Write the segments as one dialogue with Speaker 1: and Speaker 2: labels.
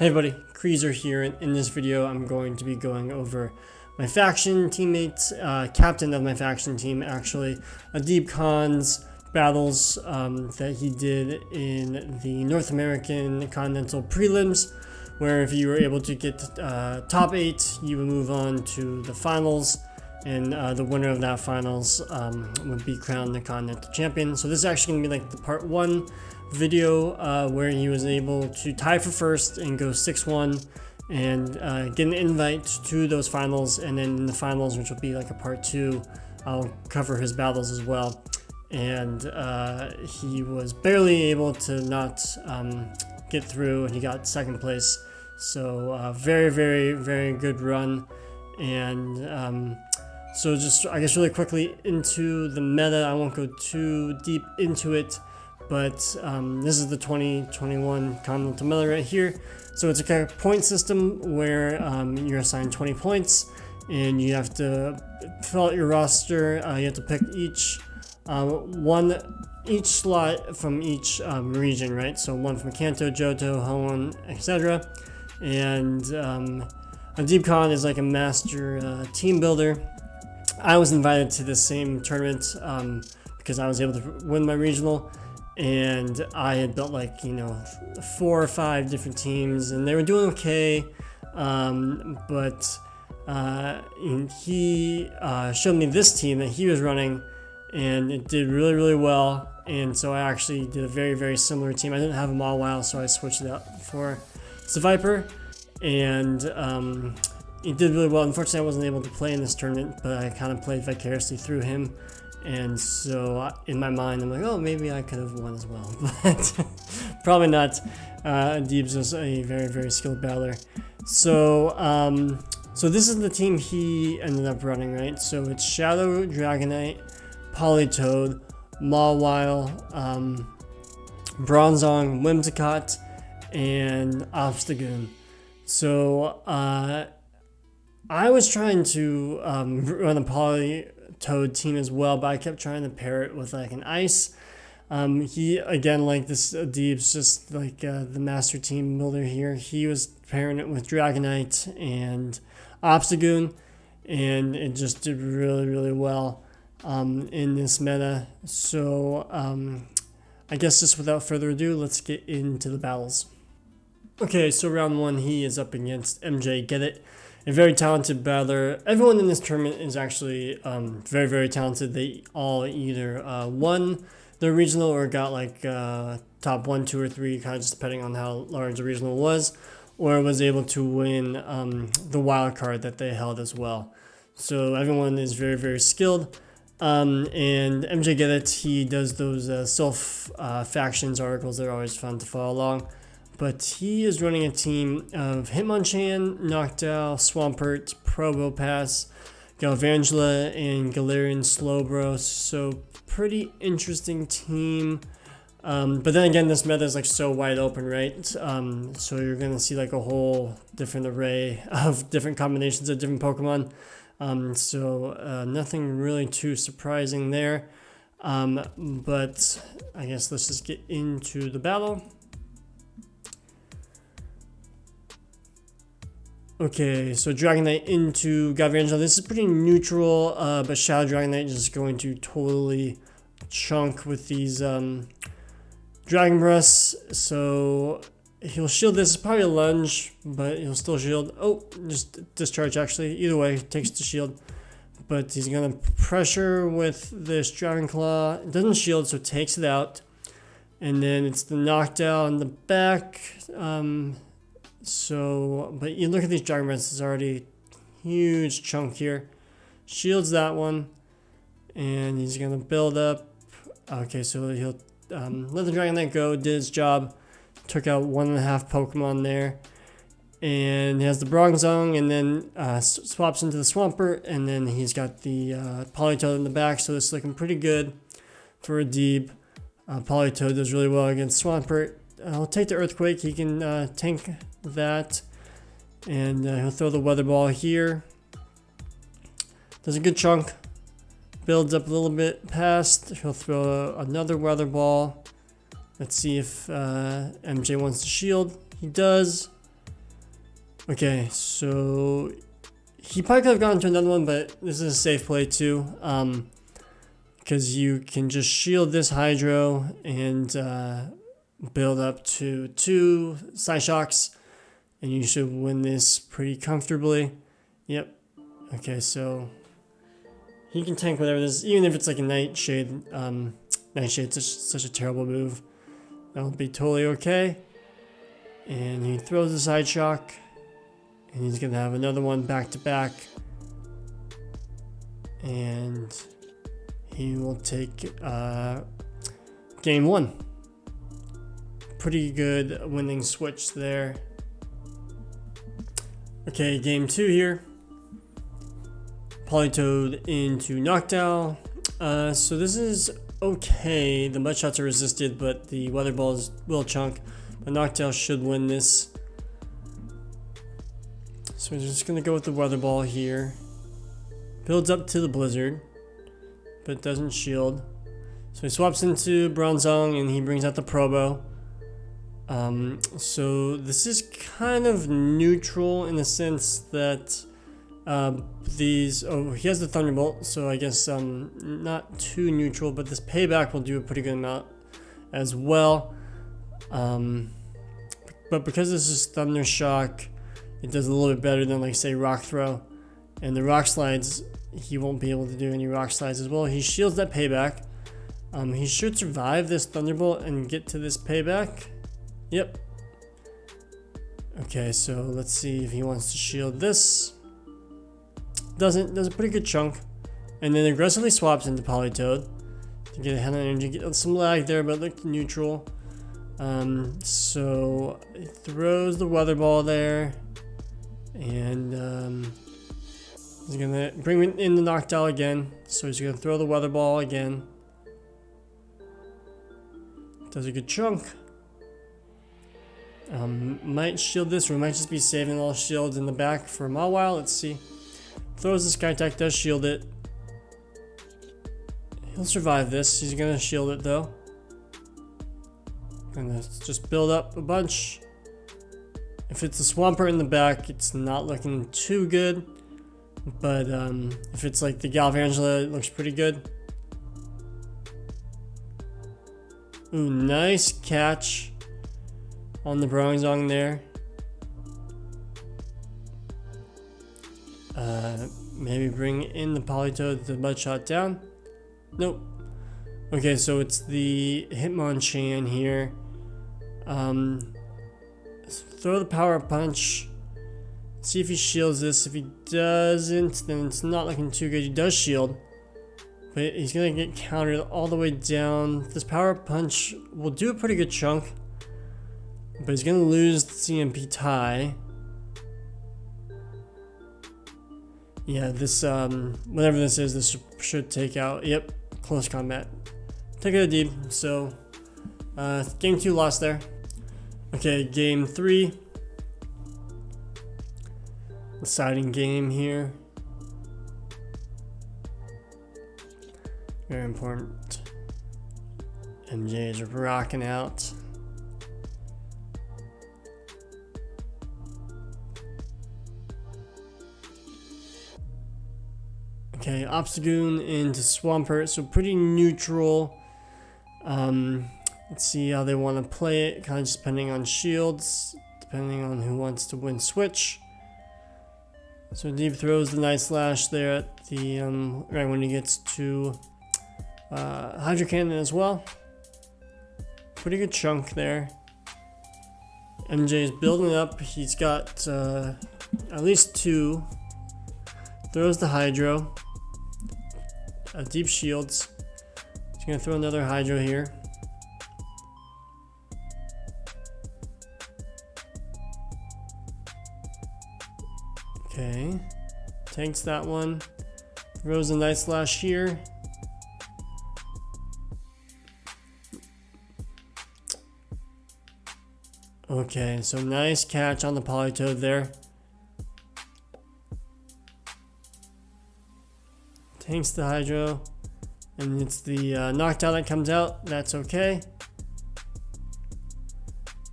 Speaker 1: Hey everybody, Creaser here, and in this video I'm going to be going over my faction teammates, captain of my faction team actually, DavCandz battles that he did in the North American Continental Prelims, where if you were able to get top 8, you would move on to the finals, and the winner of that finals would be crowned the Continental Champion. So this is actually going to be like the part 1 video where he was able to tie for first and go 6-1 and get an invite to those finals, and then in the finals, which will be like a part 2, I'll cover his battles as well. And he was barely able to not get through, and he got 2nd place. So very good run. And so just I guess really quickly into the meta. I won't go too deep into it, but this is the 2021 Continental meta right here. So it's a kind of point system where you're assigned 20 points, and you have to fill out your roster. You have to pick each slot from each region, right? So one from Kanto, Johto, Hoenn, etc. And DavCandz is like a master team builder. I was invited to the same tournament because I was able to win my regional, and I had built like 4 or 5 different teams, and they were doing okay, but he showed me this team that he was running, and it did really well. And so I actually did a very similar team. I didn't have them all while, so I switched it out for Viper, and it did really well. Unfortunately, I wasn't able to play in this tournament, but I kind of played vicariously through him. And so in my mind, I'm like, oh, maybe I could have won as well, but probably not. Adib's was a very skilled battler. So so this is the team he ended up running, right? So it's Shadow Dragonite, Politoed, Mawile, Bronzong, Whimsicott, and Obstagoon. So I was trying to run a Politoed team as well, but I kept trying to pair it with like an ice. He, again, like this Adib's just like the master team builder here. He was pairing it with Dragonite and Obstagoon, and it just did really well in this meta. So I guess just without further ado, let's get into the battles. Okay, so round 1, he is up against MJGETITT, a very talented battler. Everyone in this tournament is actually very talented. They all either won their regional or got like top 1, 2, or 3, kind of just depending on how large the regional was, or was able to win the wild card that they held as well. So everyone is very skilled. And MJGETITT, he does those Silph factions articles that are always fun to follow along. But he is running a team of Hitmonchan, Noctowl, Swampert, Probopass, Galvantula, and Galarian Slowbro. So pretty interesting team. But then again, this meta is like so wide open, right? So you're gonna see like a whole different array of different combinations of different Pokemon. So nothing really too surprising there. But I guess let's just get into the battle. Okay, so Dragonite into Galvantula. This is pretty neutral, but Shadow Dragonite is just going to totally chunk with these Dragon Breaths. So he'll shield this. It's probably a lunge, but he'll still shield. Oh, just discharge actually. Either way, takes the shield. But he's going to pressure with this Dragon Claw. It doesn't shield, so it takes it out. And then it's the Noctowl in the back. But you look at these Dragon Breaths, it's already huge chunk here. Shields that one, and he's gonna build up. Okay, so he'll let the Dragonite go, did his job, took out 1.5 Pokemon there, and he has the Bronzong, and then swaps into the Swampert, and then he's got the Politoed in the back, so it's looking pretty good for Adib. Politoed does really well against Swampert. He'll take the Earthquake, he can tank that, and he'll throw the Weather Ball here. Does a good chunk, builds up a little bit past. He'll throw another Weather Ball. Let's see if MJ wants to shield. He does. Okay, so he probably could have gone to another one, but this is a safe play too. Because you can just shield this Hydro and build up to 2 Psyshocks, and you should win this pretty comfortably. Yep. Okay, so he can tank whatever this is, even if it's like a Nightshade. Nightshade's such a terrible move. That'll be totally okay. And he throws the Side Shock, and he's gonna have another one back to back. And he will take game 1. Pretty good winning switch there. Okay, game 2 here. Politoed into Noctowl. So this is okay. The Mud Shots are resisted, but the Weather Balls will chunk. But Noctowl should win this. So we're just gonna go with the Weather Ball here. Builds up to the Blizzard, but doesn't shield. So he swaps into Bronzong and he brings out the Probo. So this is kind of neutral in the sense that he has the Thunderbolt, so I guess not too neutral, but this Payback will do a pretty good amount as well. But because this is Thunder Shock, it does a little bit better than, like, say, Rock Throw. And the Rock Slides, he won't be able to do any Rock Slides as well. He shields that Payback. He should survive this Thunderbolt and get to this Payback. Yep. Okay, so let's see if he wants to shield this. Doesn't. Does a pretty good chunk. And then aggressively swaps into Politoed to get ahead on energy. Get some lag there, but looked neutral. So he throws the Weather Ball there. And he's gonna bring in the Noctowl again. So he's gonna throw the Weather Ball again. Does a good chunk. Might shield this, or might just be saving all shields in the back for a while. Let's see. Throws the Sky Attack, does shield it. He'll survive this. He's gonna shield it though. Gonna just build up a bunch. If it's a Swampert in the back, it's not looking too good. But if it's like the Galvantula, it looks pretty good. Ooh, nice catch on the Bronzong there. Maybe bring in the Politoed, the Mud Shot down. Nope. Okay, so it's the Hitmonchan here. Throw the Power Punch. See if he shields this. If he doesn't, then it's not looking too good. He does shield, but he's gonna get countered all the way down. This Power Punch will do a pretty good chunk, but he's gonna lose the CMP tie. Yeah, this whatever this is, this should take out. Yep, close combat. Take it, Adib. So game 2 lost there. Okay, game 3. Deciding game here. Very important. MJ is rocking out. Okay, Obstagoon into Swampert, so pretty neutral. Let's see how they want to play it, kind of just depending on shields, depending on who wants to win switch. So Adib throws the Night Slash there at the right when he gets to Hydro Cannon as well. Pretty good chunk there. MJ is building it up. He's got at least 2. Throws the Hydro. Deep shields. He's gonna throw another Hydro here. Okay, tanks that one. Throws a Night Slash here. Okay, so nice catch on the Politoed there. Tanks the Hydro, and it's the Noctowl that comes out. That's okay.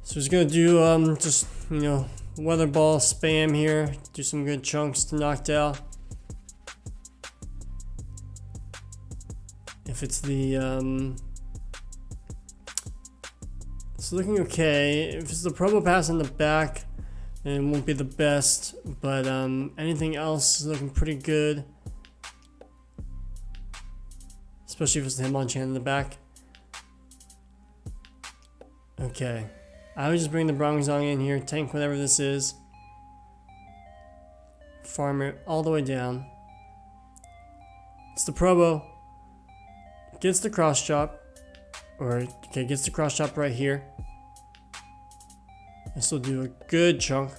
Speaker 1: So he's gonna do just, you know, weather ball spam here. Do some good chunks to knock down. If it's the it's looking okay. If it's the promo pass in the back, then it won't be the best, but anything else is looking pretty good. Especially if it's the Hitmonchan in the back. Okay. I would just bring the Bronzong in here, tank whatever this is. Farm it all the way down. It's the Probo. Gets the cross chop. Or, okay, gets the cross chop right here. This will do a good chunk.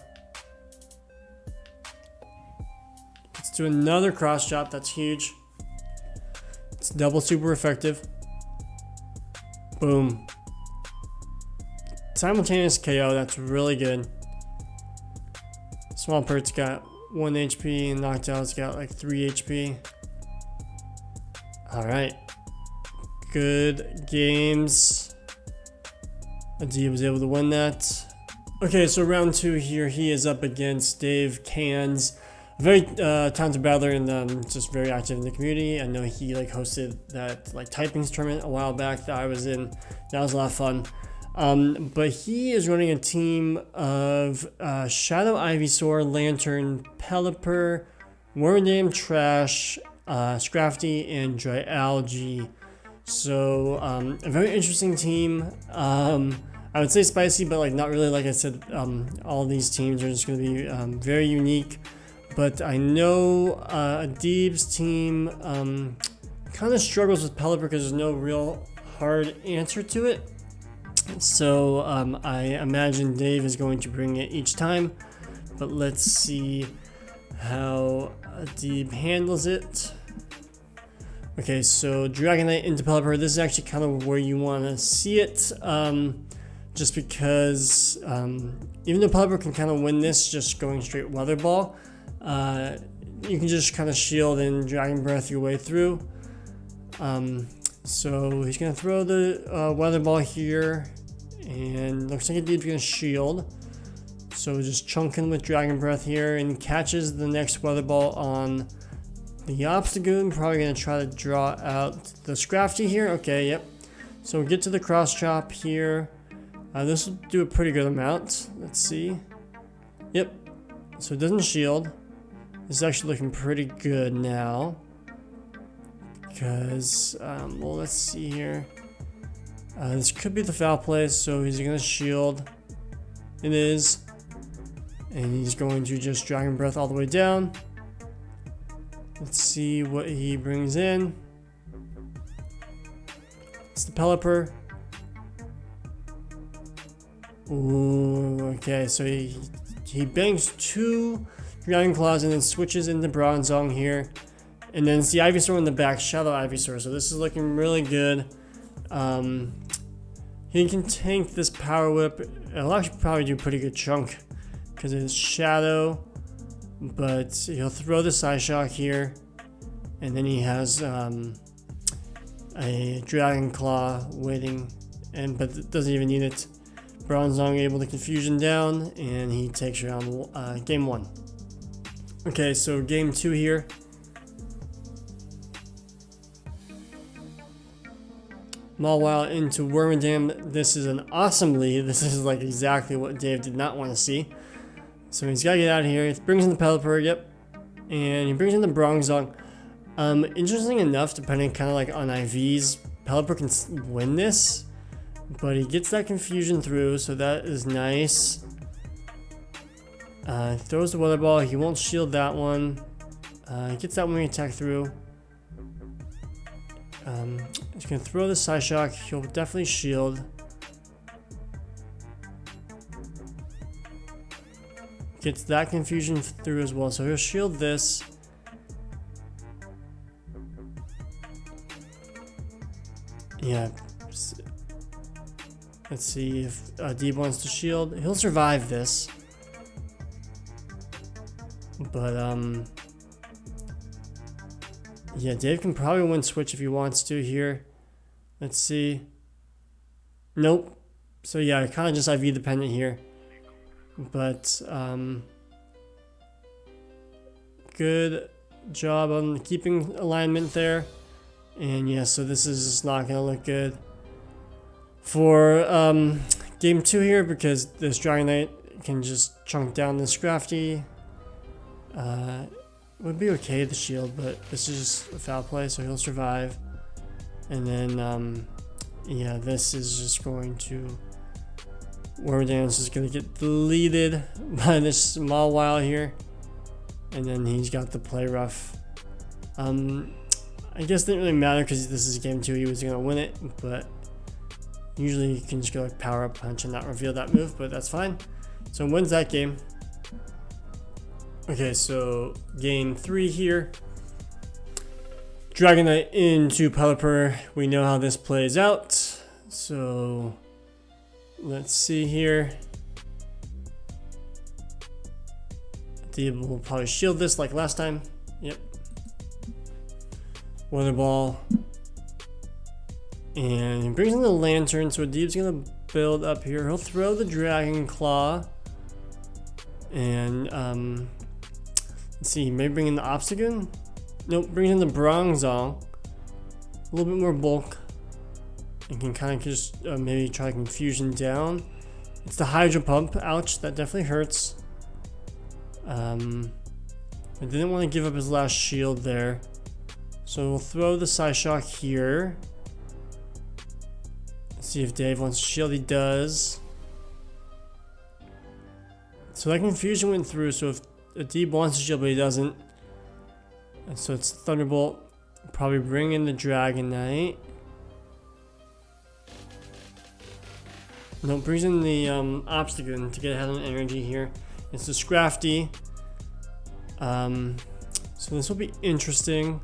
Speaker 1: Let's do another cross chop, that's huge. It's double super effective. Boom. Simultaneous KO, that's really good. Swampurt's got 1 HP and Noctowl's got like 3 HP. Alright. Good games. Adib was able to win that. Okay, so round 2 here, he is up against DavCandz. A very talented battler and just very active in the community. I know he like hosted that like typings tournament a while back that I was in. That was a lot of fun. But he is running a team of Shadow Ivysaur, Lantern, Pelipper, Wormadam, Trash, Scrafty, and Dry Algae. So a very interesting team. I would say spicy, but like not really. Like I said, all these teams are just going to be very unique. But I know Adib's team kind of struggles with Pelipper because there's no real hard answer to it. So I imagine Dave is going to bring it each time, but let's see how Adib handles it. Okay, so Dragonite into Pelipper. This is actually kind of where you want to see it, just because even though Pelipper can kind of win this just going straight Weather Ball, you can just kind of shield and Dragon Breath your way through. So he's going to throw the Weather Ball here, and looks like Adib's going to shield. So just chunking with Dragon Breath here, and catches the next Weather Ball on the Obstagoon. Probably going to try to draw out the Scrafty here. Okay, yep. So we get to the Cross Chop here. This will do a pretty good amount. Let's see. Yep. So it doesn't shield. This is actually looking pretty good now. Because, well, let's see here. This could be the foul play, so he's going to shield. It is. And he's going to just Dragon Breath all the way down. Let's see what he brings in. It's the Pelipper. Ooh, okay, so he bangs 2 Dragon Claws and then switches into Bronzong here. And then it's the Ivysaur in the back, Shadow Ivysaur. So this is looking really good. He can tank this Power Whip. It'll actually probably do a pretty good chunk because it's Shadow. But he'll throw the Psyshock here. And then he has a Dragon Claw waiting, but it doesn't even need it. Bronzong able to Confusion down, and he takes round game 1. Okay, so game 2 here. Mawile into Wormadam. This is an awesome lead. This is like exactly what Dave did not want to see. So he's got to get out of here. He brings in the Pelipper, yep. And he brings in the Bronzong. Interesting enough, depending kind of like on IVs, Pelipper can win this. But he gets that Confusion through, so that is nice. Throws the Weather Ball. He won't shield that one. He gets that Wing Attack through. He's going to throw the Psyshock. He'll definitely shield. Gets that Confusion through as well, so he'll shield this. Yeah. Let's see if Adib wants to shield. He'll survive this. But, yeah, Dave can probably win switch if he wants to here. Let's see. Nope. So, yeah, kind of just IV dependent here. but good job on keeping alignment there. And yeah, so this is just not going to look good for game 2 here, because this Dragon Knight can just chunk down this Crafty. Would be okay, the shield, but this is just a foul play, so he'll survive. And then yeah, this is just going to, Worm Dance is going to get deleted by this small while here. And then he's got the play rough. I guess it didn't really matter because this is game 2, he was going to win it, but usually you can just go like power up punch and not reveal that move, but that's fine. So wins that game. Okay, so game 3 here. Dragon Knight into Pelipper. We know how this plays out. So let's see here. Adib will probably shield this like last time. Yep. Weather Ball. And he brings in the Lantern, so Adib's gonna build up here. He'll throw the Dragon Claw. And let's see, maybe bring in the Obstagoon? Nope, bring in the Bronzong. A little bit more bulk. And can kind of just maybe try Confusion down. It's the Hydro Pump. Ouch, that definitely hurts. I didn't want to give up his last shield there. So we'll throw the Psyshock here. Let's see if Dave wants to shield. He does. So that Confusion went through, so if Adib wants to shield but he doesn't. And so it's Thunderbolt. Probably bring in the Dragon Knight. No, brings in the Obstagoon to get ahead on energy here. It's the Scrafty. So this will be interesting.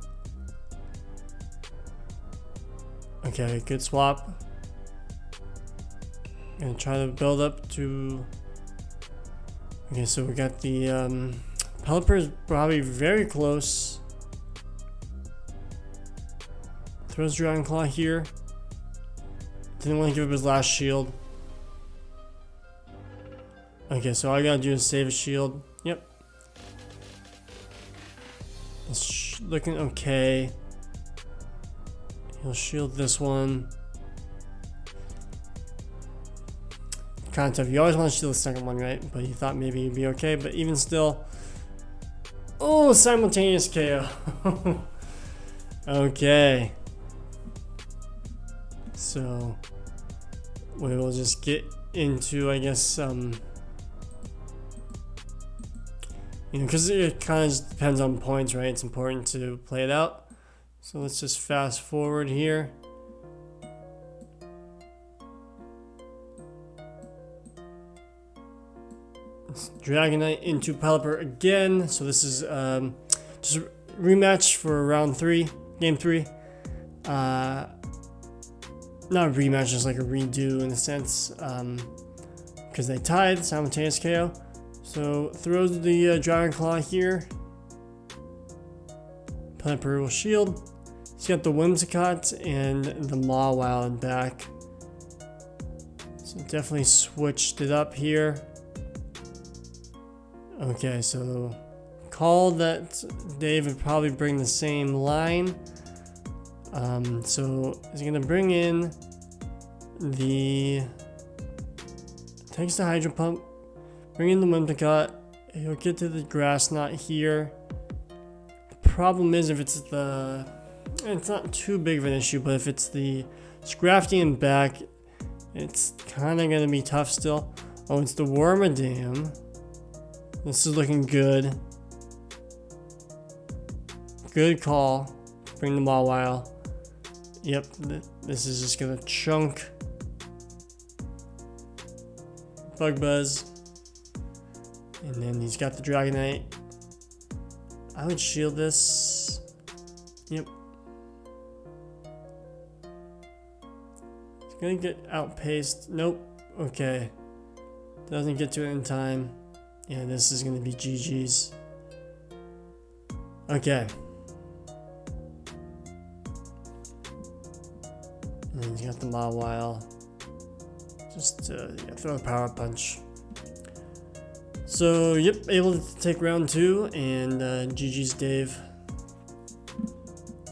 Speaker 1: Okay, good swap. Gonna try to build up to. Okay, so we got the Pelipper is probably very close. Throws Dragon Claw here. Didn't want to give up his last shield. Okay, so all I gotta do is save a shield. Yep. It's looking okay. He'll shield this one. Kind of tough. You always want to shield the second one, right? But you thought maybe you'd be okay. But even still. Oh, simultaneous KO. Okay. So we will just get into, I guess, you know, because it kind of depends on points, right? It's important to play it out. So let's just fast forward here. Dragon Knight into Pelipper again. So this is just a rematch for round 3, game 3. Not a rematch, just like a redo in a sense, because they tied, simultaneous KO. So throws the Dragon Claw here. Pelipper will shield. He's got the Whimsicott and the Mawile in back. So definitely switched it up here. Okay, so call that Dave would probably bring the same line. So he's gonna bring in the, takes the Hydro Pump, bring in the Whimsicott. He'll get to the Grass Knot here. The problem is if it's the, it's not too big of an issue, but if it's the Scrafty in back, it's kind of gonna be tough still. Oh, it's the Wormadam. This is looking good. Good call. Bring the Mawile. Yep, this is just gonna chunk Bug Buzz. And then he's got the Dragon Knight. I would shield this. Yep. It's gonna get outpaced. Nope. Okay. Doesn't get to it in time. Yeah, this is gonna be GG's. Okay. And then he's got the Mawile. Just yeah, throw a power punch. So, yep, able to take round 2, and GG's Dave.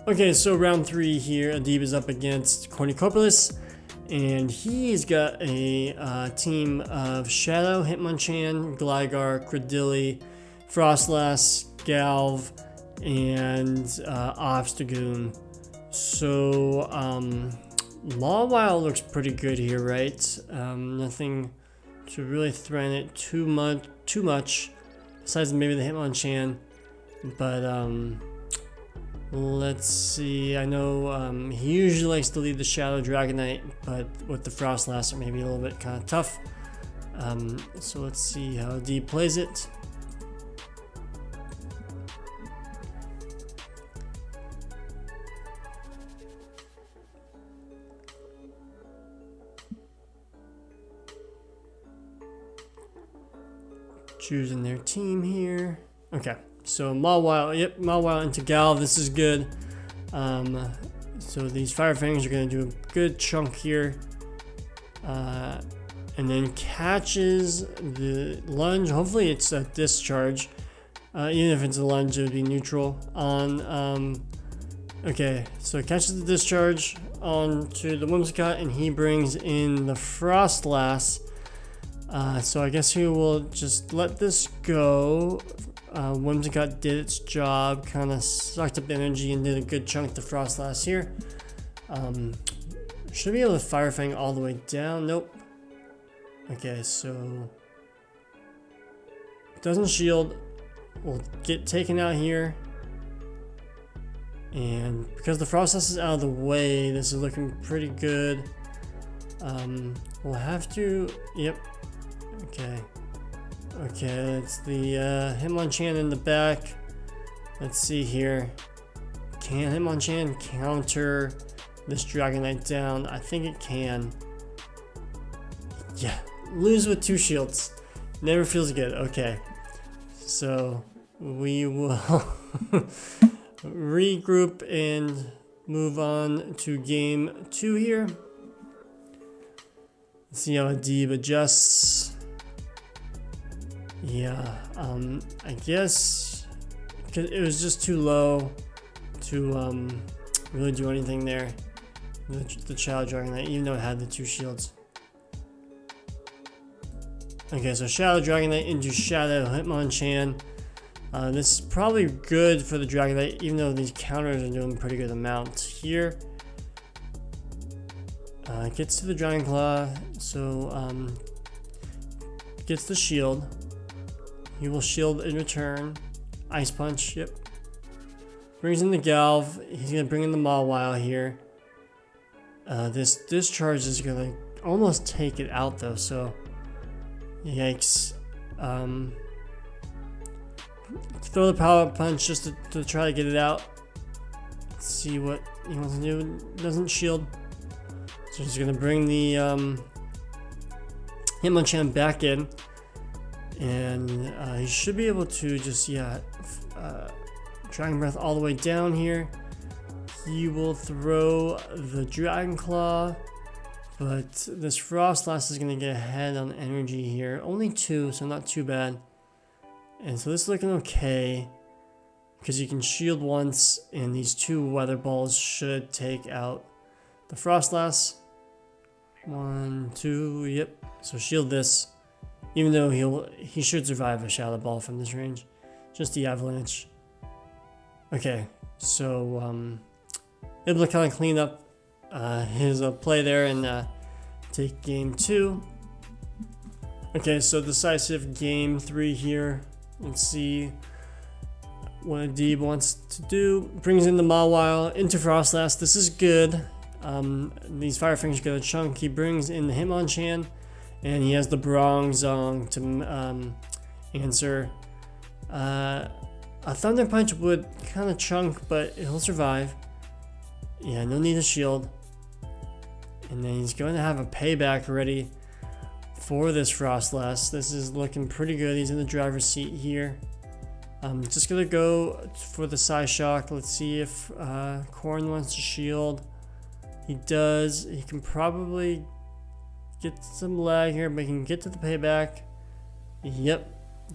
Speaker 1: Okay, so round 3 here, Adib is up against Cornucopolis, and he's got a team of Shadow, Hitmonchan, Gligar, Cradilly, Frostlass, Galv, and Obstagoon. So, Mawile looks pretty good here, right? Nothing to really threaten it too much, besides maybe the Hitmonchan. But let's see. I know he usually likes to lead the Shadow Dragonite, but with the Frostlass, it may be a little bit kind of tough. So let's see how Adib plays it. Choosing their team here. Okay, so Mawile, yep, Mawile into Galv. This is good. So these Fire Fangs are going to do a good chunk here. And then catches the lunge. Hopefully it's a discharge. Even if it's a lunge, it would be neutral on. Okay, so it catches the discharge onto the Whimsicott, and he brings in the Frostlass. So I guess he will just let this go. Whimsicott did its job, kind of sucked up energy and did a good chunk to Frostlass here. Should be able to Fire Fang all the way down. Nope. Okay, so doesn't shield. Will get taken out here. And because the Frostlass is out of the way, this is looking pretty good. We'll have to, yep. Okay. Okay, it's the Hitmonchan in the back. Let's see here. Can Hitmonchan counter this Dragonite down? I think it can. Yeah, lose with 2 shields. Never feels good. Okay. So we will regroup and move on to game 2 here. Let's see how Adib adjusts. Yeah, I guess it was just too low to really do anything there. The Shadow Dragonite, even though it had the 2 shields. Okay, so Shadow Dragonite into Shadow Hitmonchan. This is probably good for the Dragonite, even though these counters are doing a pretty good amount here. Gets to the Dragon Claw, so gets the shield. He will shield in return. Ice Punch, yep. Brings in the Galv. He's going to bring in the Mawile here. This discharge is going to almost take it out though, so yikes. Throw the Power Punch just to try to get it out. Let's see what he wants to do. Doesn't shield. So he's going to bring the Hitmonchan back in. And he should be able to just, Dragon Breath all the way down here. He will throw the Dragon Claw, but this Frostlass is going to get ahead on energy here. Only 2, so not too bad. And so this is looking okay, because you can shield once, and these 2 Weather Balls should take out the Frostlass. 1, 2, yep. So shield this. Even though he should survive a Shadow Ball from this range. Just the Avalanche. Okay, so able to kind of clean up his play there and take game 2. Okay, so decisive game 3 here. Let's see what Adib wants to do. Brings in the Mawile into Frostlass. This is good. These Fire Fingers get a chunk. He brings in the Hitmonchan. And he has the Bronzong to answer. A Thunder Punch would kind of chunk, but he'll survive. Yeah, no need to shield. And then he's going to have a payback ready for this Frostlass. This is looking pretty good. He's in the driver's seat here. I'm just going to go for the Psyshock. Let's see if Corn wants to shield. He does. He can probably get some lag here, but he can get to the payback. Yep.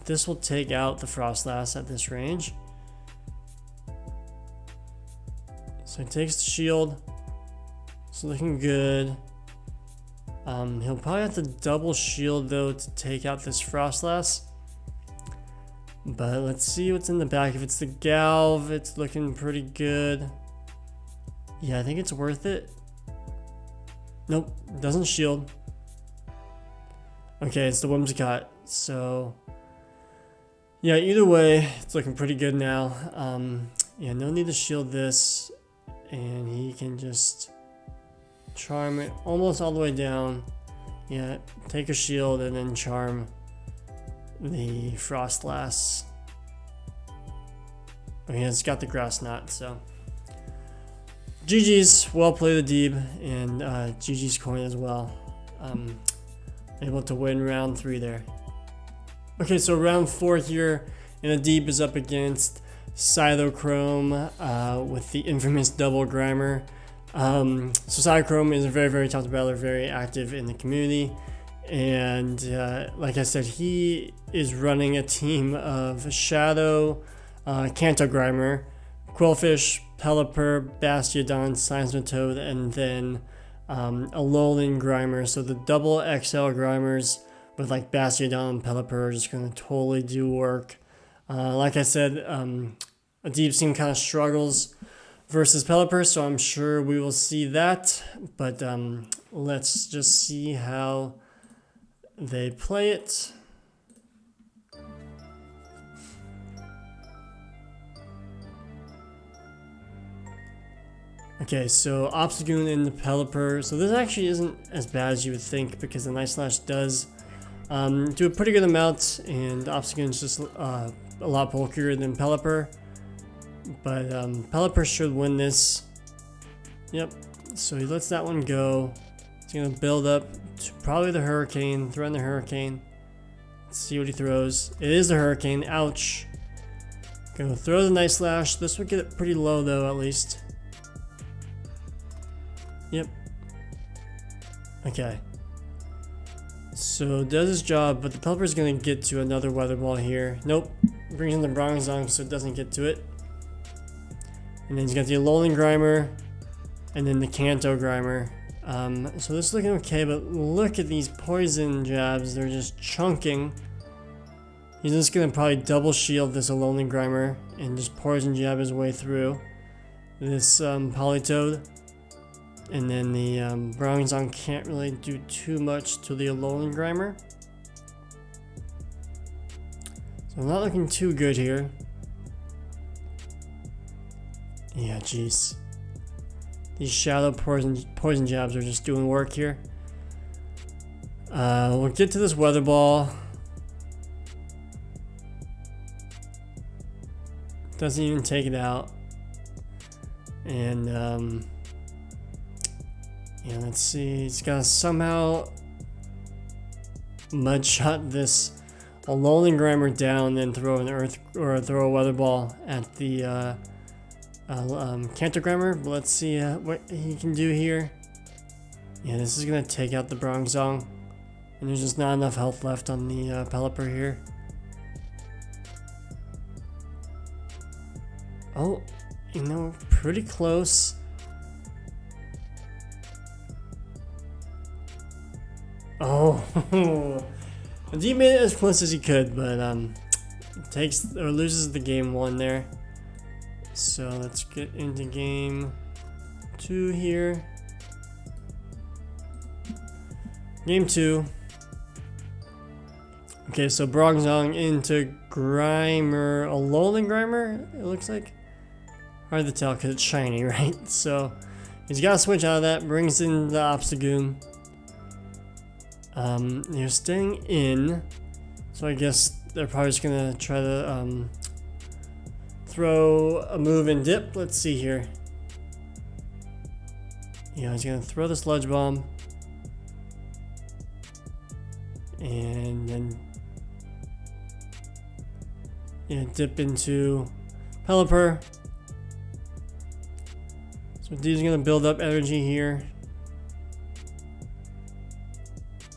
Speaker 1: this will take out the Frostlass at this range. So he takes the shield. It's looking good. He'll probably have to double shield though to take out this Frostlass. But let's see what's in the back. If it's the Galv, it's looking pretty good. Yeah, I think it's worth it. Nope, doesn't shield. Okay, it's the Whimsicott. So, yeah, either way, it's looking pretty good now. Yeah, no need to shield this. And he can just charm it almost all the way down. Yeah, take a shield and then charm the Frostlass. Oh yeah, it's got the Grass Knot, so. GG's, well played Adib, and GG's coin as well. Able to win round 3 there. Okay, so round 4 here, and Adib is up against CytoChrome with the infamous double Grimer. So CytoChrome is a very talented battler, very active in the community, and like I said, he is running a team of Shadow, Kanto Grimer, Quillfish, Pelipper, Bastiodon, Seismitoad, and then a Alolan Grimer. So the double XL Grimers with like Bastiodon and Pelipper are just going to totally do work. Like I said, Adib team kind of struggles versus Pelipper, so I'm sure we will see that. But let's just see how they play it. Okay, so Obstagoon and the Pelipper. So this actually isn't as bad as you would think, because the Night Slash does do a pretty good amount, and Obstagoon is just a lot bulkier than Pelipper. But Pelipper should win this. Yep, so he lets that one go. He's going to build up to probably the Hurricane, throw in the Hurricane. Let's see what he throws. It is the Hurricane, ouch. Gonna throw the Night Slash. This would get it pretty low though, at least. Yep. Okay. So does his job, but the Pelipper is going to get to another Weather Ball here. Nope. Brings in the Bronzong so it doesn't get to it. And then he's got the Alolan Grimer, and then the Kanto Grimer. So this is looking okay, but look at these poison jabs. They're just chunking. He's just going to probably double shield this Alolan Grimer and just poison jab his way through this Politoed. And then the Bronzong can't really do too much to the Alolan Grimer. So not looking too good here. Yeah, jeez. These Shadow poison jabs are just doing work here. We'll get to this Weather Ball. Doesn't even take it out. And yeah, let's see. He's got to somehow mud shot this Alolan Grimer down, then throw an Earth or throw a Weather Ball at the Kanto Grimer. But let's see what he can do here. Yeah, this is gonna take out the Bronzong, and there's just not enough health left on the Pelipper here. Oh, you know, pretty close. Oh, he made it as close as he could, but takes or loses the game 1 there. So let's get into game 2 here. Game 2. Okay, so Bronzong into Grimer, Alolan Grimer. It looks like hard to tell because it's shiny, right? So he's got to switch out of that. Brings in the Obstagoon. They're staying in, so I guess they're probably just gonna try to throw a move and dip. Let's see here. Yeah, he's gonna throw the Sludge Bomb, and then yeah, dip into Pelipper. So D's gonna build up energy here.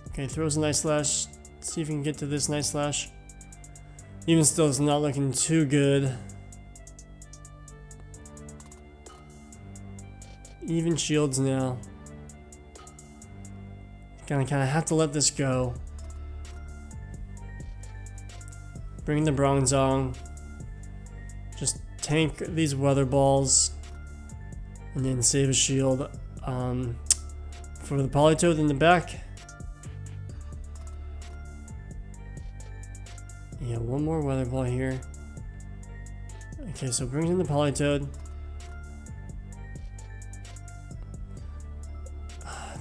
Speaker 1: Okay, throws a Night Slash. See if we can get to this Night Slash. Even still, it's not looking too good. Even shields now. Gonna kind of have to let this go. Bring the Bronzong. Just tank these weather balls. And then save a shield for the Politoed in the back. Yeah, one more weather ball here. Okay, so brings in the Politoed.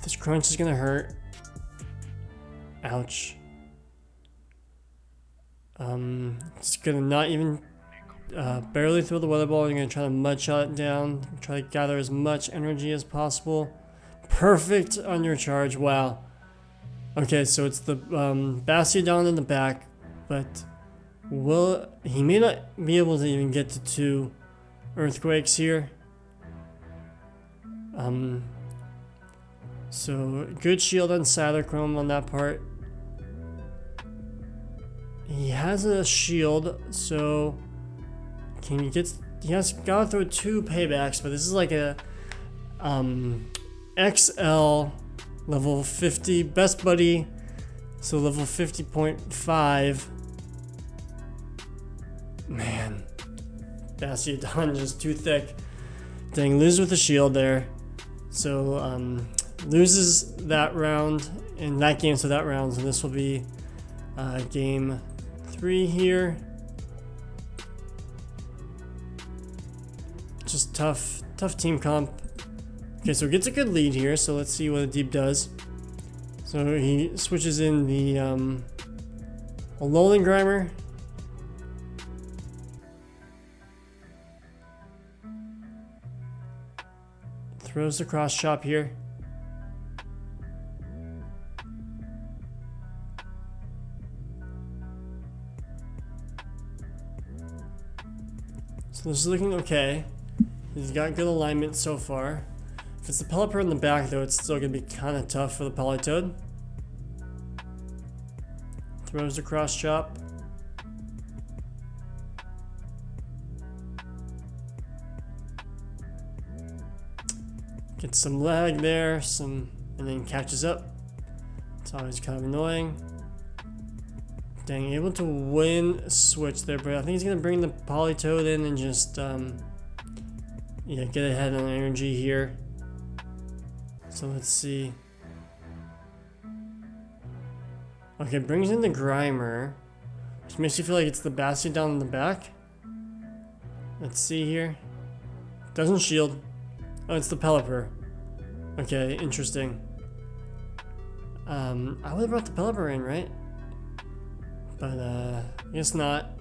Speaker 1: This crunch is gonna hurt. Ouch. It's gonna not even barely throw the weather ball. You're gonna try to mud shot it down. Try to gather as much energy as possible. Perfect on your charge. Wow. Okay, so it's the Bastiodon in the back, but he may not be able to even get to 2 earthquakes here. So good shield on CytoChrome on that part. He has a shield, so he has gotta throw 2 paybacks, but this is like a XL level 50 best buddy, so level 50.5. Man, Bastiodon just too thick. Dang, lose with the shield there. So loses that round in that game, so that round. So this will be game 3 here. Just tough team comp. Okay, so gets a good lead here. So let's see what Adib does. So he switches in the Alolan Grimer. Throws the cross chop here. So this is looking okay. He's got good alignment so far. If it's the Pelipper in the back though, it's still going to be kind of tough for the Politoed. Throws the cross chop. Gets some lag there, and then catches up. It's always kind of annoying. Dang, able to win switch there, but I think he's gonna bring the Politoed in and just yeah, get ahead on energy here. So let's see. Okay, brings in the Grimer, which makes you feel like it's the Bastiodon in the back. Let's see here. Doesn't shield. Oh, it's the Pelipper. Okay, interesting. I would have brought the Pelipper in, right? But I guess not.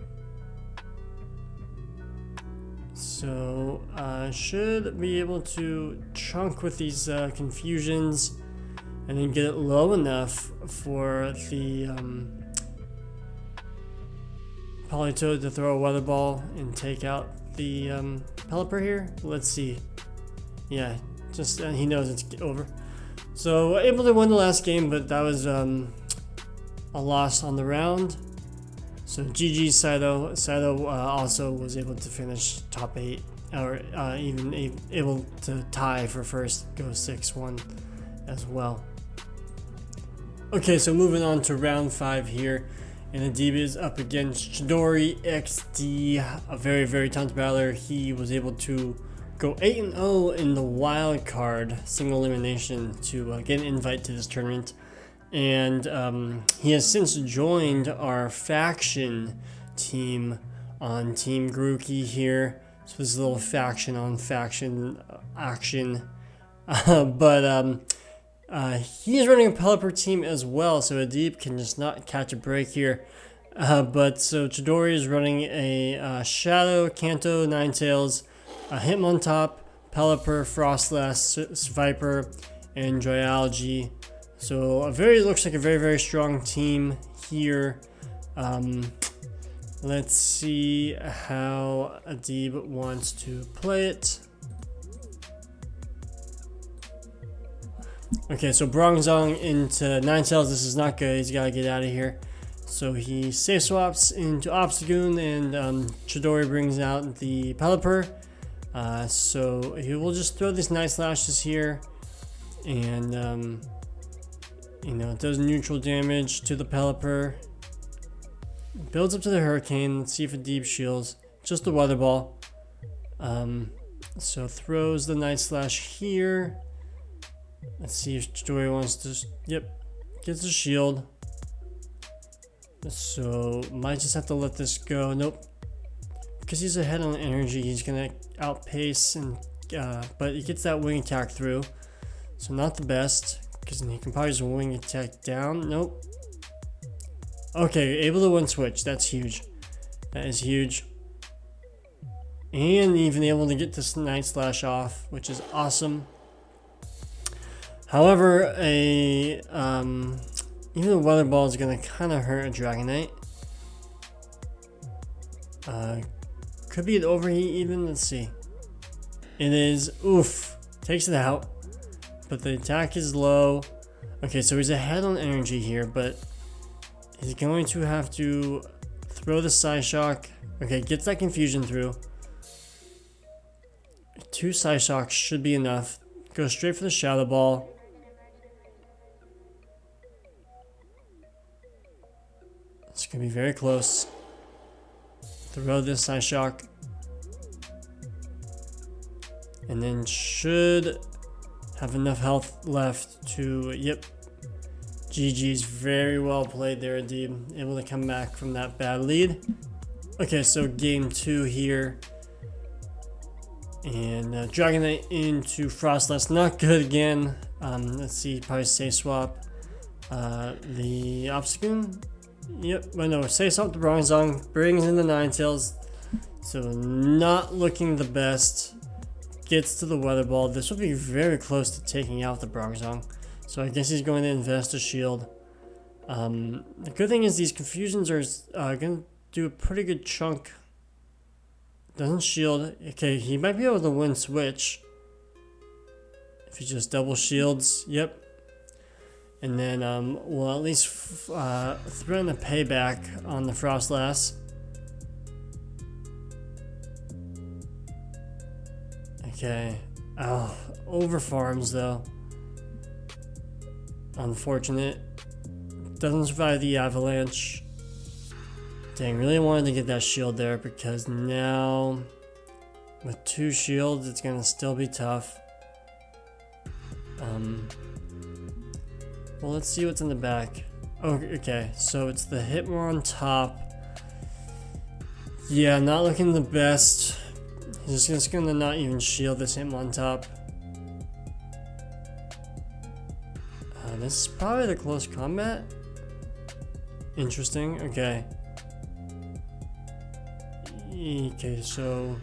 Speaker 1: So should be able to chunk with these confusions and then get it low enough for the Politoed to throw a weather ball and take out the Pelipper here. Let's see. Yeah, just he knows it's over. So able to win the last game, but that was a loss on the round. So GG Cyto. Cyto also was able to finish top 8, or even able to tie for first, go 6-1 as well. Okay, so moving on to round 5 here. And Adib is up against ChidoriXD, a very, very talented battler. He was able to go 8-0 in the wild card single elimination to get an invite to this tournament. And he has since joined our faction team on Team Grookey here. So this is a little faction on faction action. But he is running a Pelipper team as well, so Adib can just not catch a break here. But so Chidori is running a Shadow, Kanto, Ninetales, a Hitmontop, Pelipper, Frostlass, Viper, and Joyalgi. So looks like a very, very strong team here. Let's see how Adib wants to play it. Okay, so Bronzong into Ninetales. This is not good. He's got to get out of here. So he safe swaps into Obstagoon, and Chidori brings out the Pelipper. So he will just throw these nice lashes here, and you know, it does neutral damage to the Pelipper. Builds up to the Hurricane. Let's see if Adib shields. Just the Weather Ball. So throws the Night Slash here. Let's see if Chidori wants to. Yep, gets a shield. So might just have to let this go. Nope, because he's ahead on energy, he's gonna outpace, and but he gets that wing attack through. So not the best, because he can probably just wing attack down. Nope. Okay, able to win switch. That's huge. That is huge. And even able to get this Night Slash off, which is awesome. However, even the Weather Ball is going to kind of hurt a Dragonite. Could be an overheat even. Let's see. It is. Oof. Takes it out. But the attack is low. Okay, so he's ahead on energy here, but he's going to have to throw the Psyshock. Okay, gets that confusion through. 2 Psyshocks should be enough. Go straight for the Shadow Ball. It's going to be very close. Throw this Psyshock. And then should have enough health left to, yep. GG's, very well played there, Adib. Able to come back from that bad lead. Okay, so game 2 here. And Dragonite into Frostlass, not good again. Let's see, probably safe swap. The Obstagoon. Yep, well no, safe swap the Bronzong, brings in the Ninetales. So not looking the best. Gets to the Weather Ball. This will be very close to taking out the Bronzong. So I guess he's going to invest a shield. The good thing is these confusions are going to do a pretty good chunk. Doesn't shield. Okay, he might be able to win switch. If he just double shields. Yep. And then we'll at least threaten a payback on the Frostlass. Okay. Oh, over farms though. Unfortunate. Doesn't survive the avalanche. Dang, really wanted to get that shield there, because now with 2 shields it's gonna still be tough. Well, let's see what's in the back. Oh, okay, so it's the Hitmon top. Yeah, not looking the best. He's just gonna not even shield this Hitmon top. This is probably the close combat. Interesting. Okay. Okay, so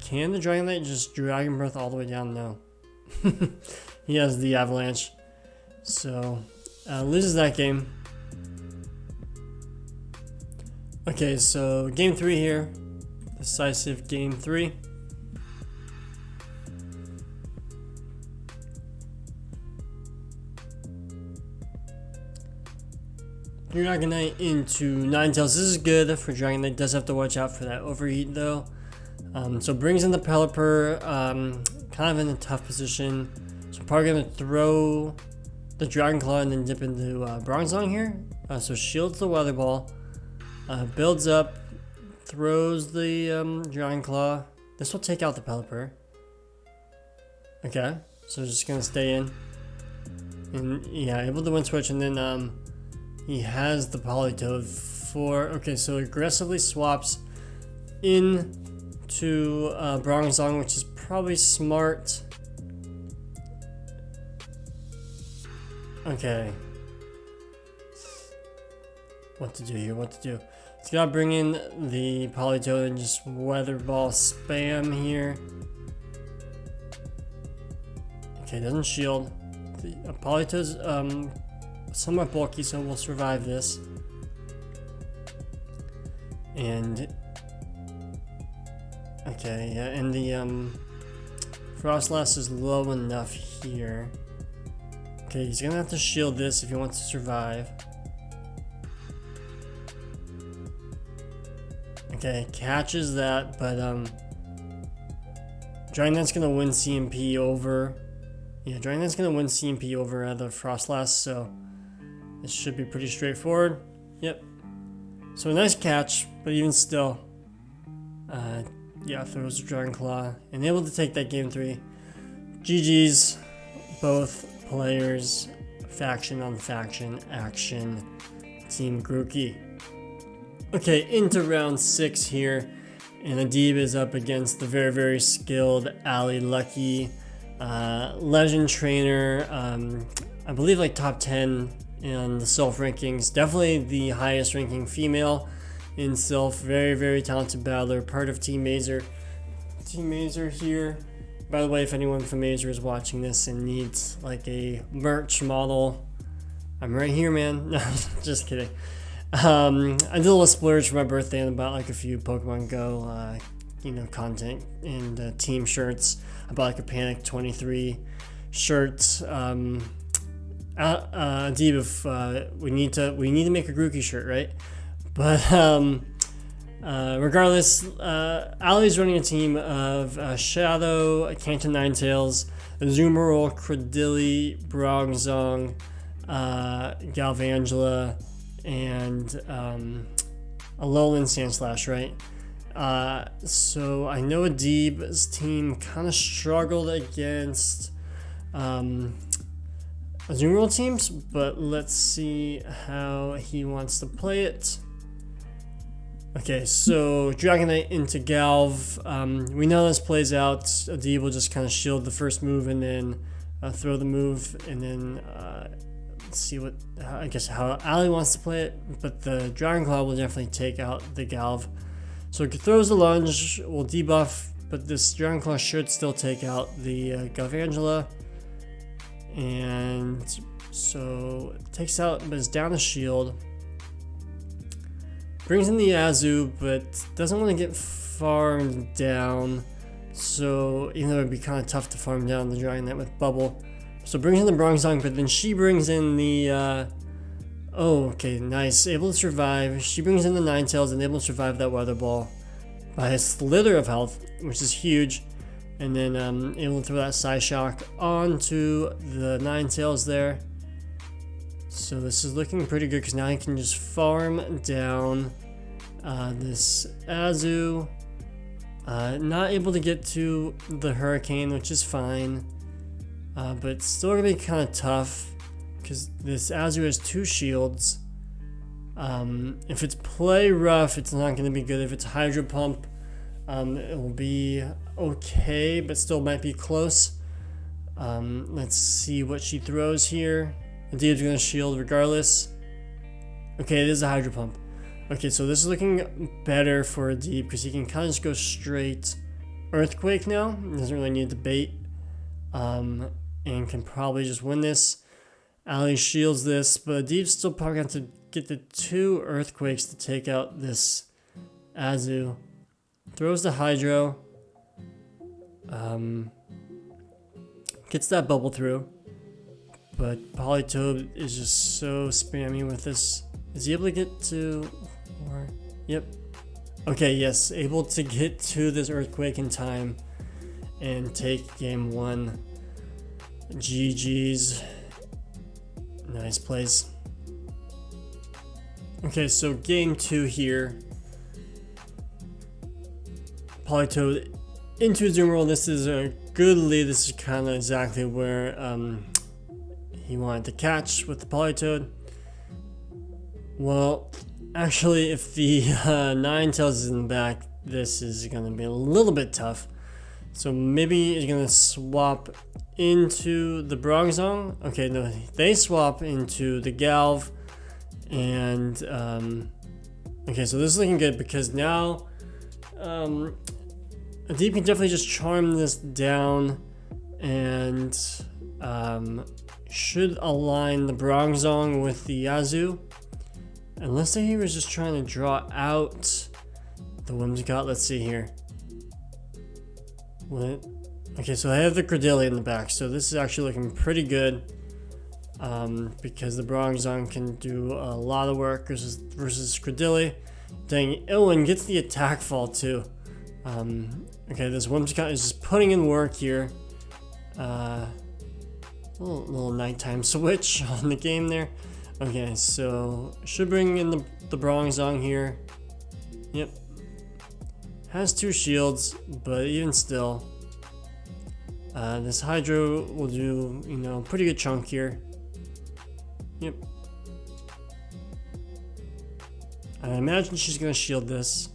Speaker 1: can the Dragonite just Dragon Breath all the way down? No. He has the Avalanche. So loses that game. Okay, so game 3 here. Decisive game 3. Dragonite into Ninetales. This is good for Dragonite. Does have to watch out for that overheat though. So brings in the Pelipper, kind of in a tough position. So probably gonna throw the Dragon Claw and then dip into Bronzong here. So shields the Weather Ball, builds up, throws the Dragon Claw. This will take out the Pelipper. Okay, so just gonna stay in, and yeah, able to win switch, and then he has the Politoed for, okay, so aggressively swaps into Bronzong, which is probably smart. Okay. What to do here, what to do. He's gotta bring in the Politoed and just Weather Ball spam here. Okay, doesn't shield. The Politoed's somewhat bulky, so we'll survive this. And okay, yeah, and the Frostlass is low enough here. Okay, he's gonna have to shield this if he wants to survive. Okay, catches that, but Dragon's gonna win CMP over. Yeah, Dragon's gonna win CMP over the Frostlass, so this should be pretty straightforward. Yep. So a nice catch, but even still, yeah, throws the Dragon Claw and able to take that game 3. GG's, both players, faction on faction action, Team Grookey. Okay, into round 6 here, and Adib is up against the very, very skilled AliLuckey, legend trainer, I believe like top 10 in the Silph rankings, definitely the highest ranking female in Silph, very, very talented battler, part of Team Mazer. Team Mazer here. By the way, if anyone from Mazer is watching this and needs like a merch model, I'm right here, man. No, just kidding. I did a little splurge for my birthday and bought like a few Pokemon Go, content and team shirts. I bought like a Panic 23 shirt. Adib, if we need to make a Grookey shirt, right? But regardless, Ali's running a team of Shadow, Canton Ninetales, Azumarill, Credilli, Bronzong, Galvangela, and Alolan Sandslash, right? So I know Adib's team kind of struggled against Azumarill teams, but let's see how he wants to play it. Okay, so Dragonite into Galv. We know this plays out. Adib will just kind of shield the first move and then throw the move, and then let's see what how Ali wants to play it. But the Dragon Claw will definitely take out the Galv. So it throws the lunge, will debuff, but this Dragon Claw should still take out the Galvangela. And so it takes out, but it's down a shield. Brings in the Azu, but doesn't want to get farmed down. So even though it'd be kind of tough to farm down the Dragonite with Bubble. So brings in the Bronzong, but then she brings in the, oh, okay, nice. Able to survive. She brings in the Ninetales and able to survive that Weather Ball by a slither of health, which is huge. And then able to throw that Psyshock onto the Ninetales there. So this is looking pretty good because now he can just farm down this Azu. Not able to get to the Hurricane, which is fine. But it's still going to be kind of tough because this Azu has 2 shields. If it's play rough, it's not going to be good. If it's Hydro Pump, it will be okay, but still might be close. Let's see what she throws here. Adib's going to shield regardless. Okay, it is a Hydro Pump. Okay, so this is looking better for Adib because he can kind of just go straight Earthquake now. He doesn't really need to bait. And can probably just win this. Ali shields this, but Adib's still probably going to get the 2 Earthquakes to take out this Azu. Throws the Hydro. Gets that Bubble through. But Politoed is just so spammy with this. Is he able to get to... Or, yep. Okay, yes. Able to get to this Earthquake in time. And take game 1. GG's. Nice plays. Okay, so game 2 here. Politoed into Azumarill. This is a good lead. This is kind of exactly where he wanted to catch with the Politoed. Well, actually, if the Ninetales is in the back, this is going to be a little bit tough. So maybe he's going to swap into the Bronzong. Okay, no, they swap into the Galv. And, okay, so this is looking good because now Adib can definitely just charm this down and should align the Bronzong with the Azu. Unless he was just trying to draw out the Whimsicott. Let's see here. What? Okay, so I have the Credilli in the back, so this is actually looking pretty good because the Bronzong can do a lot of work versus Credilli. Dang, Ilwin gets the attack fall too. Okay, this Whimsicott is just putting in work here. Little nighttime switch on the game there. Okay, so should bring in the Bronzong here. Yep. Has 2 shields, but even still, this Hydro will do, you know, pretty good chunk here. Yep. I imagine she's gonna shield this.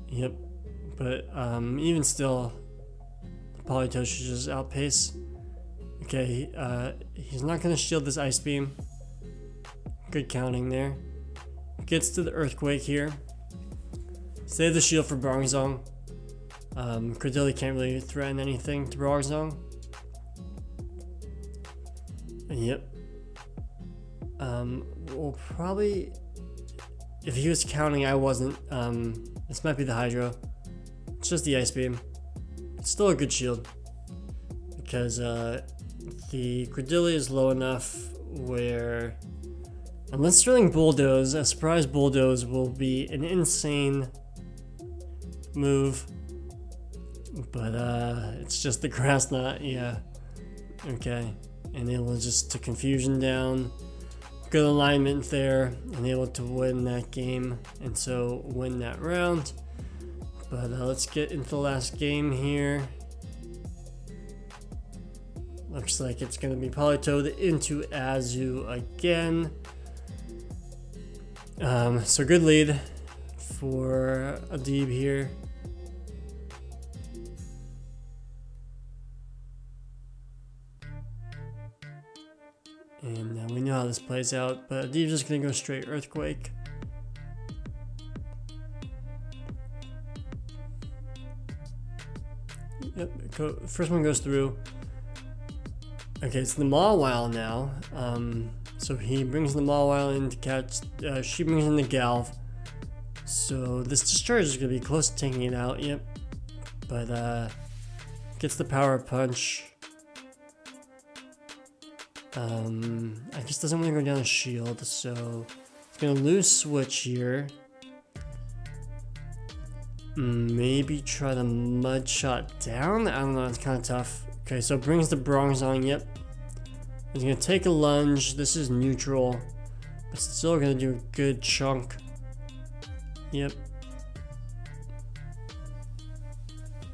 Speaker 1: Yep. But even still, the Politoed should just outpace. Okay, he's not gonna shield this Ice Beam. Good counting there. Gets to the Earthquake here. Save the shield for Bronzong. Credilli can't really threaten anything to Bronzong. Yep. We'll probably, if he was counting, I wasn't. This might be the Hydro. It's just the Ice Beam. It's still a good shield because the Credilli is low enough where, unless Sterling Bulldoze, a surprise Bulldoze will be an insane move. But it's just the Grass Knot, yeah. Okay, and able just to Confusion down. Good alignment there, and able to win that game, and so win that round. But let's get into the last game here. Looks like it's going to be Politoed into Azu again. So good lead for Adib here. And we know how this plays out, but Adib's just going to go straight Earthquake. Yep, first one goes through. Okay, it's the Mawile now. So he brings the Mawile in to catch, she brings in the Galv. So this Discharge is going to be close to taking it out, yep. But gets the Power Punch. I guess doesn't want to go down a shield, so it's going to lose Switch here. Maybe try the Mud Shot down? I don't know, it's kind of tough. Okay, so brings the Bronzong, yep. He's going to take a lunge. This is neutral, but still going to do a good chunk. Yep.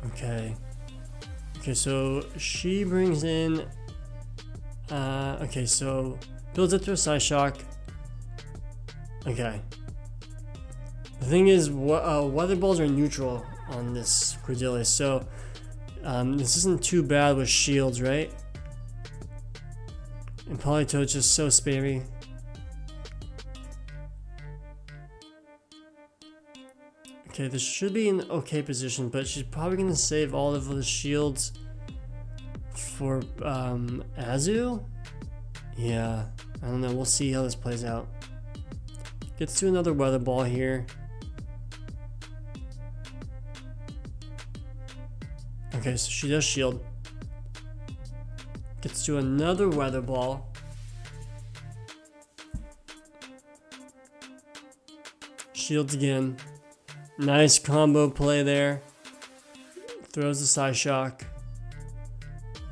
Speaker 1: Okay. Okay, so she brings in... okay, so builds up to a Psyshock. Okay. The thing is, Weather Balls are neutral on this Credilli, so this isn't too bad with shields, right? And Politoed's just so spammy. Okay, this should be an okay position, but she's probably going to save all of the shields for Azu? Yeah, I don't know, we'll see how this plays out. Gets to another Weather Ball here. Okay, so she does shield. Gets to another Weather Ball. Shields again. Nice combo play there. Throws the Psyshock.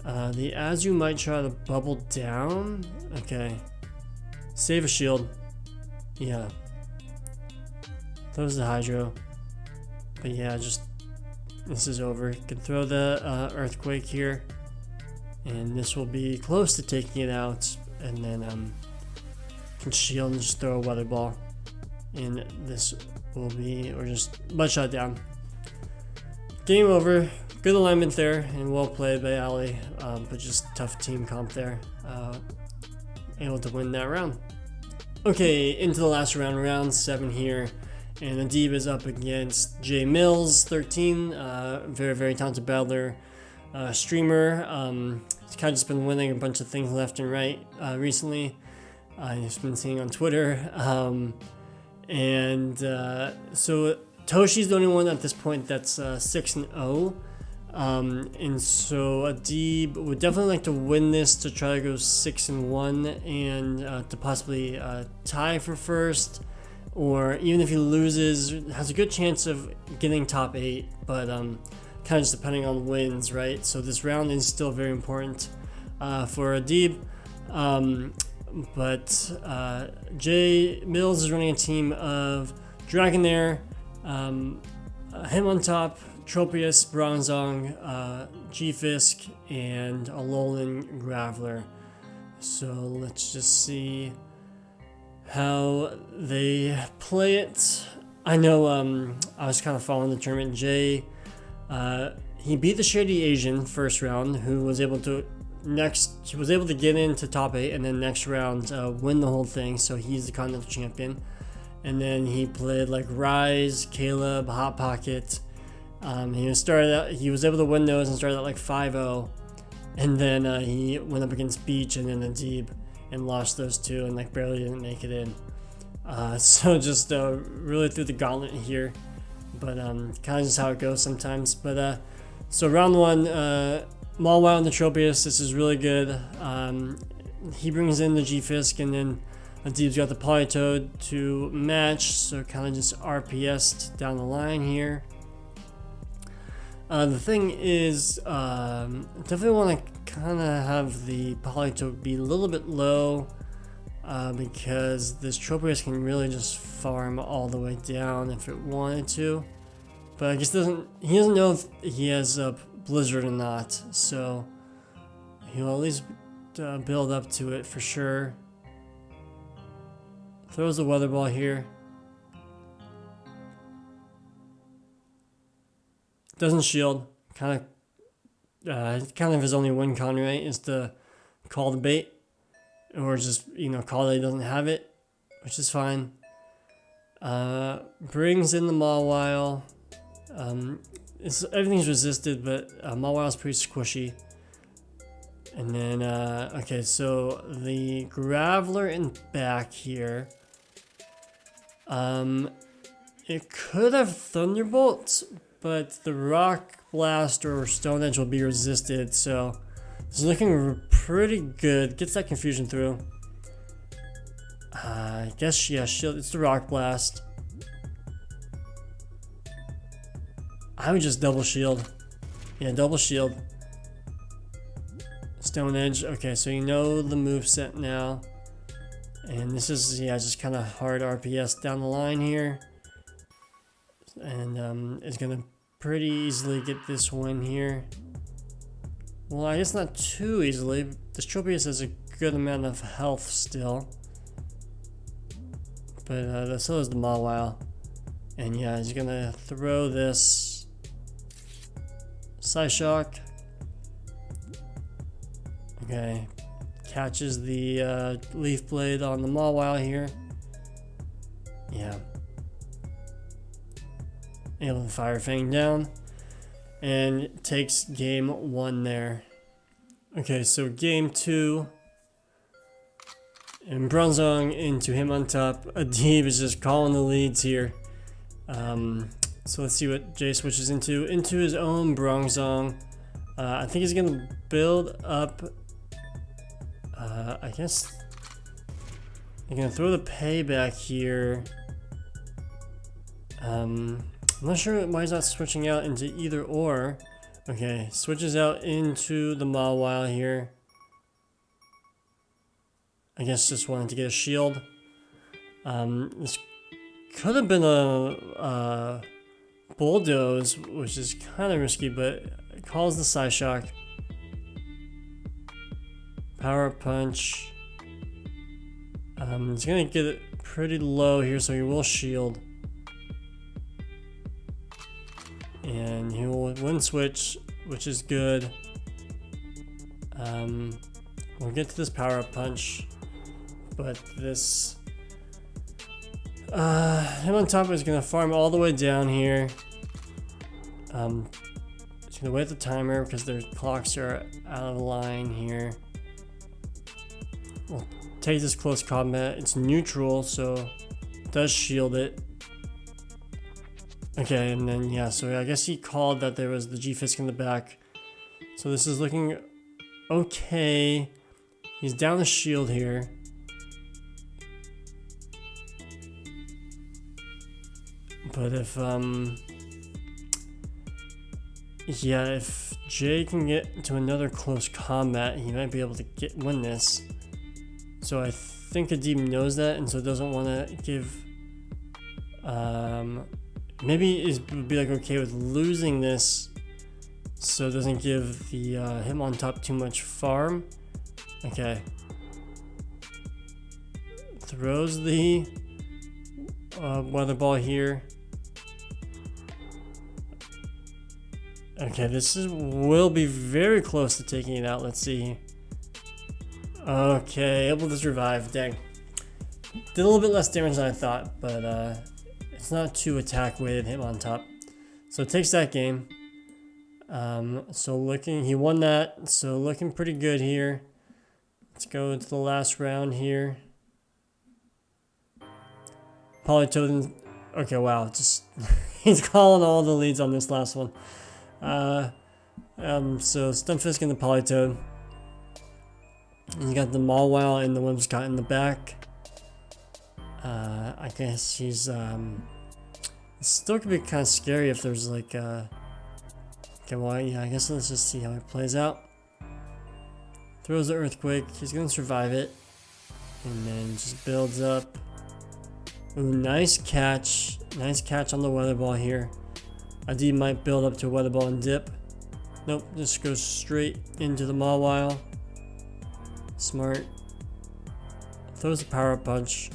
Speaker 1: The Azu might try to bubble down. Okay. Save a shield. Yeah. Throws the Hydro. But yeah, just... this is over. Can throw the Earthquake here. And this will be close to taking it out. And then can shield and just throw a Weather Ball. And this will be... or just Mud Shot down. Game over. Good alignment there, and well played by Ali, but just tough team comp there. Able to win that round. Okay, into the last round, round 7 here, and Adib is up against J Mills, 13, very, very talented battler, streamer. He's kind of just been winning a bunch of things left and right recently. I've been seeing on Twitter, so Toshi's the only one at this point that's 6-0. And so Adib would definitely like to win this to try to go 6-1 and to possibly tie for first, or even if he loses, has a good chance of getting top 8, but kind of just depending on wins, right? So this round is still very important for Adib. But Jay Mills is running a team of Dragonair, him on top, Tropius, Bronzong, G-Fisk, and Alolan Graveler. So let's just see how they play it. I know I was kind of following the tournament. Jay, he beat the Shady Asian first round, who was able to get into top 8, and then next round win the whole thing. So he's the Continental Champion. And then he played like Rise, Caleb, Hot Pocket. He was able to win those and started at like 5-0, and then he went up against Beach and then Adib and lost those two and like barely didn't make it in. So just really threw the gauntlet here, but kind of just how it goes sometimes. But so round 1, Mawile and the Tropius. This is really good. He brings in the G-Fisk, and then Adib's got the Politoed to match, so kind of just RPS'd down the line here. The thing is, definitely want to kind of have the Politoed be a little bit low, because this Tropius can really just farm all the way down if it wanted to. But I guess he doesn't know if he has a Blizzard or not, so he'll at least build up to it for sure. Throws the Weather Ball here. Doesn't shield. Kind of his only win con, right, is to call the bait, or just call that he doesn't have it, which is fine. Brings in the Mawile. Everything's resisted, but Mawile's pretty squishy. And then okay, so the Graveler in back here. It could have Thunderbolt, but the Rock Blast or Stone Edge will be resisted, so it's looking pretty good. Gets that confusion through. I guess, yeah, shield. It's the Rock Blast. I would just double shield. Yeah, double shield. Stone Edge. Okay, so you know the moveset now. And this is, yeah, just kind of hard RPS down the line here. And it's going to pretty easily get this win here. Well, I guess not too easily. This Tropius has a good amount of health still. But so is the Mawile. And yeah, he's going to throw this Psyshock. Okay. Catches the Leaf Blade on the Mawile here. Yeah. Able to Fire Fang down. And takes game 1 there. Okay, so game 2. And Bronzong into him on top. Adib is just calling the leads here. So let's see what Jay switches into. Into his own Bronzong. I think he's going to build up. I guess I'm going to throw the payback here. I'm not sure why he's not switching out into either or. Okay, switches out into the Mawile here. I guess just wanted to get a shield. This could have been a Bulldoze, which is kind of risky, but it calls the Psyshock. Power Punch. He's going to get it pretty low here, so he will shield. And he will win switch, which is good. We'll get to this Power Punch. But this... him on top is going to farm all the way down here. He's going to wait the timer because their clocks are out of line here. We'll take this close combat. It's neutral, so it does shield it. Okay, and then yeah, so I guess he called that there was the G-Fisk in the back. So this is looking okay. He's down the shield here. But if yeah, if Jay can get to another close combat, he might be able to win this. So I think Adib knows that, and so doesn't want to give. Maybe would be like okay with losing this, so it doesn't give the him on top too much farm. Okay. Throws the weather ball here. Okay, this will be very close to taking it out. Let's see. Okay, able to survive. Dang. Did a little bit less damage than I thought, but it's not too attack weighted. Him on top, so it takes that game. So he won that. So looking pretty good here. Let's go to the last round here. Polytoad. Okay, wow. Just he's calling all the leads on this last one. So Stunfisk and the Polytoad. And you got the Mawile and the Whimsicott in the back. I guess he's it still could be kind of scary if there's like okay, well yeah, I guess let's just see how it plays out. Throws the Earthquake, he's gonna survive it, and then just builds up. Ooh, nice catch on the weather ball here. Adib might build up to a weather ball and dip. Nope, just goes straight into the Mawile. Smart. Throws the power up punch.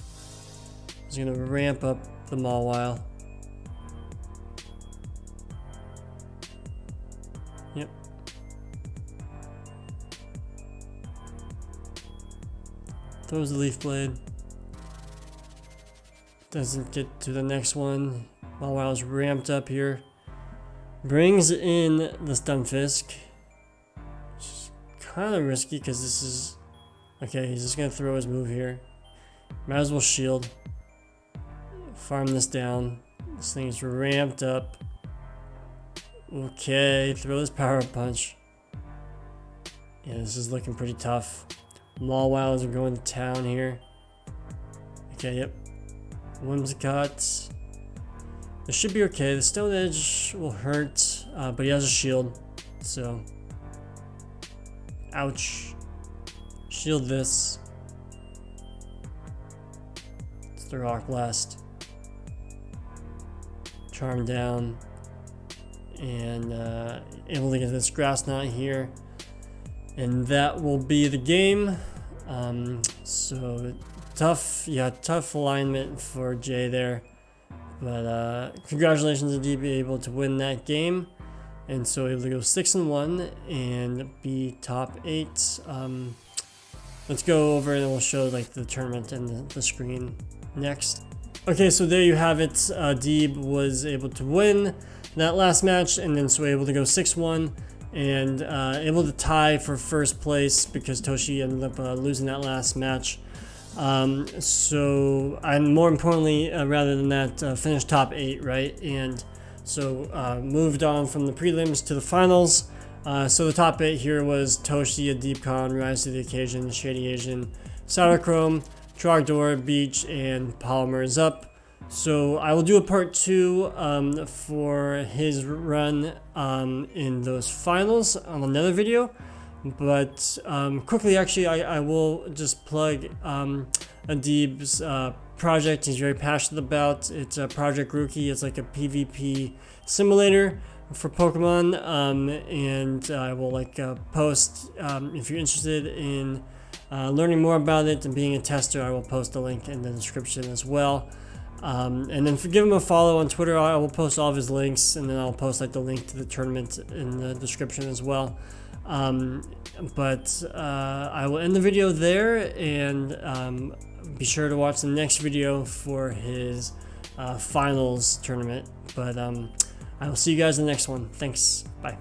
Speaker 1: He's gonna ramp up the Mawile. Yep. Throws the Leaf Blade. Doesn't get to the next one. Mawile's ramped up here. Brings in the Stunfisk. Kind of risky because this is... Okay, he's just going to throw his move here. Might as well shield. Farm this down. This thing is ramped up. Okay, throw this power punch. Yeah, this is looking pretty tough. Mawile are going to town here. Okay, yep. Whimsicott. This should be okay. The Stone Edge will hurt, but he has a shield, so... Ouch. Shield this. It's the Rock Blast. Charm down. And able to get this Grass Knot here. And that will be the game. So tough alignment for Jay there. But congratulations to DB able to win that game. And so able to go 6-1 and be top 8. Let's go over and we'll show like the tournament and the screen next. Okay, so there you have it. Adib was able to win that last match, and then so able to go 6-1 and able to tie for first place because Toshi ended up losing that last match. So and more importantly, rather than that, finished top 8, right? And so moved on from the prelims to the finals. So the top 8 here was Toshi, Adib Khan, Rise to the Occasion, Shady Asian, CytoChromeT, Trogdor, Beach, and Polymer is up. So I will do a part 2 for his run in those finals on another video. But quickly, actually, I will just plug Adib's project he's very passionate about. It's Project Grookey. It's like a PvP simulator for Pokemon, and I will like post if you're interested in learning more about it and being a tester. I will post a link in the description as well. And then give him a follow on Twitter. I will post all of his links, and then I'll post like the link to the tournament in the description as well. But I will end the video there, and be sure to watch the next video for his finals tournament. But I will see you guys in the next one. Thanks. Bye.